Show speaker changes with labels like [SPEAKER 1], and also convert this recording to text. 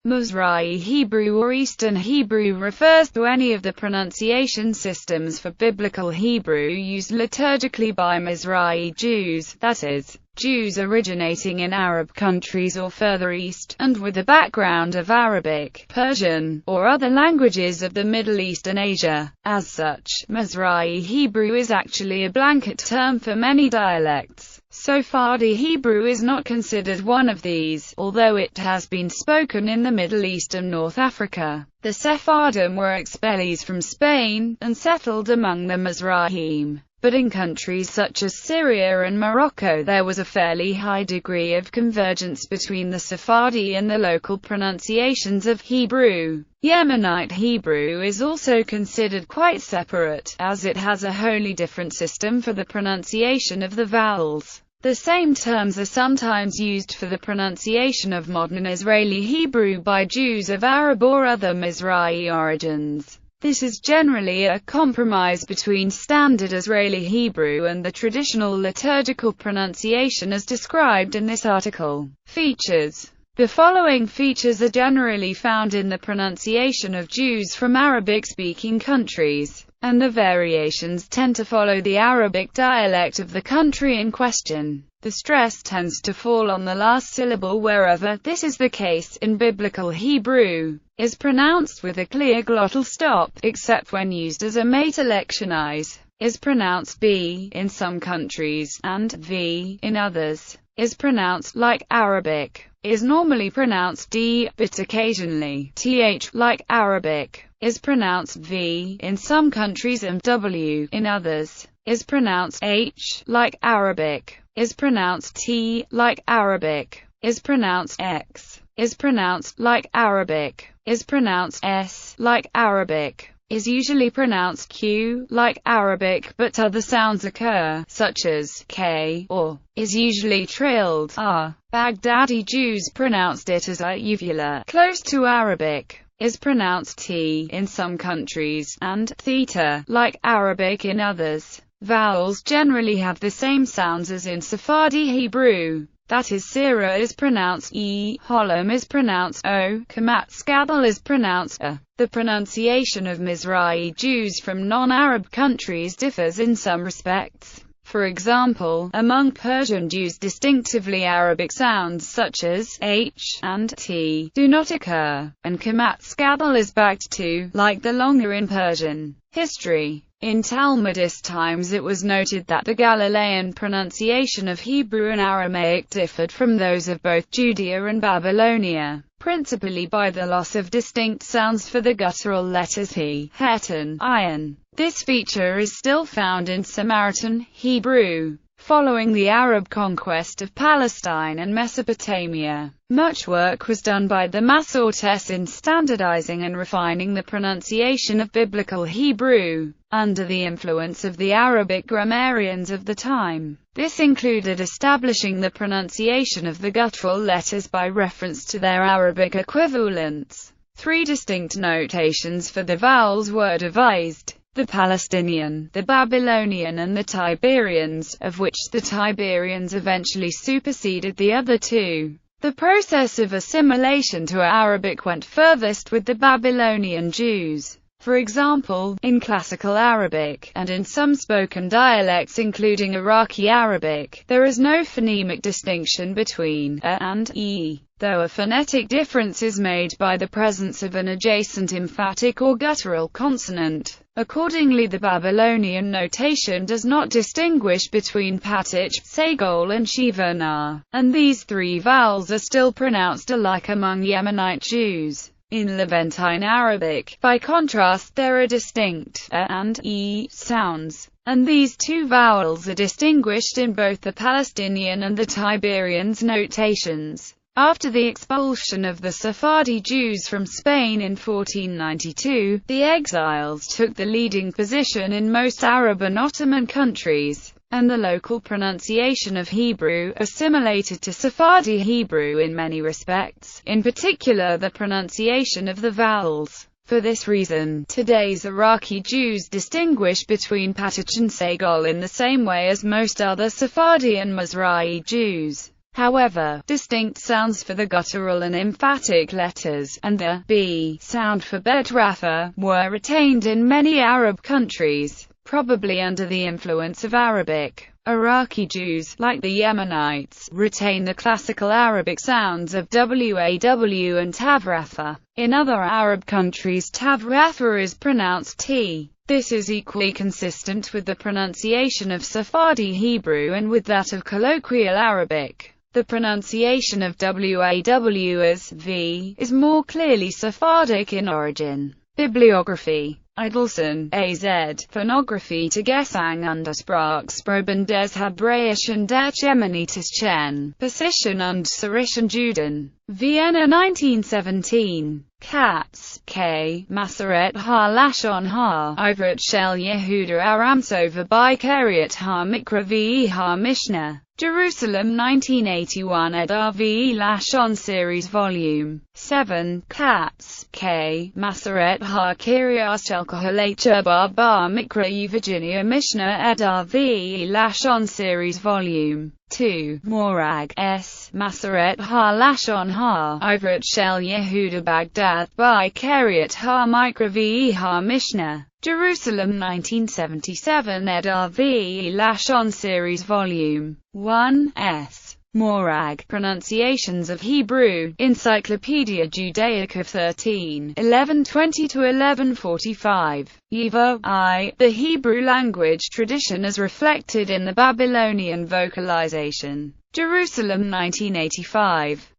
[SPEAKER 1] Mizrahi Hebrew or Eastern Hebrew refers to any of the pronunciation systems for Biblical Hebrew used liturgically by Mizrahi Jews, that is, Jews originating in Arab countries or further east, and with a background of Arabic, Persian, or other languages of the Middle East and Asia. As such, Mizrahi Hebrew is actually a blanket term for many dialects. Sephardi Hebrew is not considered one of these, although it has been spoken in the Middle East and North Africa. The Sephardim were expellees from Spain, and settled among the Mizrahim. But in countries such as Syria and Morocco there was a fairly high degree of convergence between the Sephardi and the local pronunciations of Hebrew. Yemenite Hebrew is also considered quite separate, as it has a wholly different system for the pronunciation of the vowels. The same terms are sometimes used for the pronunciation of modern Israeli Hebrew by Jews of Arab or other Mizrahi origins. This is generally a compromise between standard Israeli Hebrew and the traditional liturgical pronunciation as described in this article. Features. The following features are generally found in the pronunciation of Jews from Arabic-speaking countries, and the variations tend to follow the Arabic dialect of the country in question. The stress tends to fall on the last syllable wherever this is the case in Biblical Hebrew, is pronounced with a clear glottal stop, except when used as a metalectionize, is pronounced B in some countries, and V in others, is pronounced like Arabic, is normally pronounced D, but occasionally TH, like Arabic, is pronounced V in some countries and W in others, is pronounced H, like Arabic, is pronounced T, like Arabic, is pronounced X, is pronounced like Arabic, is pronounced S, like Arabic, is usually pronounced Q, like Arabic, but other sounds occur, such as K, or, is usually trilled R. Baghdadi Jews pronounced it as a uvula, close to Arabic, is pronounced T in some countries, and theta, like Arabic in others. Vowels generally have the same sounds as in Sephardi Hebrew. That is, Sirah is pronounced E, Holam is pronounced O, Kamat Skadal is pronounced A. The pronunciation of Mizrahi Jews from non-Arab countries differs in some respects. For example, among Persian Jews distinctively Arabic sounds such as H and T do not occur, and Kamat Skadal is backed to, like the longer in Persian. History. In Talmudist times it was noted that the Galilean pronunciation of Hebrew and Aramaic differed from those of both Judea and Babylonia, principally by the loss of distinct sounds for the guttural letters P, Het and Ayin. This feature is still found in Samaritan Hebrew. Following the Arab conquest of Palestine and Mesopotamia, much work was done by the Masortes in standardizing and refining the pronunciation of Biblical Hebrew, under the influence of the Arabic grammarians of the time. This included establishing the pronunciation of the guttural letters by reference to their Arabic equivalents. Three distinct notations for the vowels were devised: the Palestinian, the Babylonian and the Tiberians, of which the Tiberians eventually superseded the other two. The process of assimilation to Arabic went furthest with the Babylonian Jews. For example, in Classical Arabic, and in some spoken dialects including Iraqi Arabic, there is no phonemic distinction between A and E, though a phonetic difference is made by the presence of an adjacent emphatic or guttural consonant. Accordingly, the Babylonian notation does not distinguish between Patich, Sagol and Shivana, and these three vowels are still pronounced alike among Yemenite Jews. In Levantine Arabic, by contrast, there are distinct A and E sounds, and these two vowels are distinguished in both the Palestinian and the Tiberians notations. After the expulsion of the Sephardi Jews from Spain in 1492, the exiles took the leading position in most Arab and Ottoman countries, and the local pronunciation of Hebrew assimilated to Sephardi Hebrew in many respects, in particular the pronunciation of the vowels. For this reason, today's Iraqi Jews distinguish between Patich and Sagol in the same way as most other Sephardi and Mizrahi Jews. However, distinct sounds for the guttural and emphatic letters, and the b sound for bet rafa, were retained in many Arab countries, probably under the influence of Arabic. Iraqi Jews, like the Yemenites, retain the classical Arabic sounds of waw and tavrafa. In other Arab countries tavrafa is pronounced t. This is equally consistent with the pronunciation of Sephardi Hebrew and with that of colloquial Arabic. The pronunciation of waw as v is more clearly Sephardic in origin. Bibliography. Idelson, A.Z., Phonography to Gesang und Sprachproben des Hebräischen der Jemenitischen, Position und Syrische Juden. Vienna 1917. Katz, K. Maseret ha-Lashon ha-Ivrit shel Yehuda Aramsova by Keriot ha-Mikra ve ha-Mishnah. Jerusalem 1981 ed. RVE Lashon Series Volume 7. Katz, K. Maseret ha-Kiryas shel Kohalet bar Mikra Virginia Mishnah ed. RVE Lashon Series Volume 2. Morag, S. Maseret ha-Lashon ha-Ivrit shel Yehuda Baghdad by Keriot ha-Mikra ve ha-Mishnah. Jerusalem 1977 ed. RVE Lashon Series Volume 1. S. Morag, Pronunciations of Hebrew, Encyclopedia Judaica 13, 1120–1145. Yiva, I. The Hebrew language tradition as reflected in the Babylonian vocalization. Jerusalem 1985.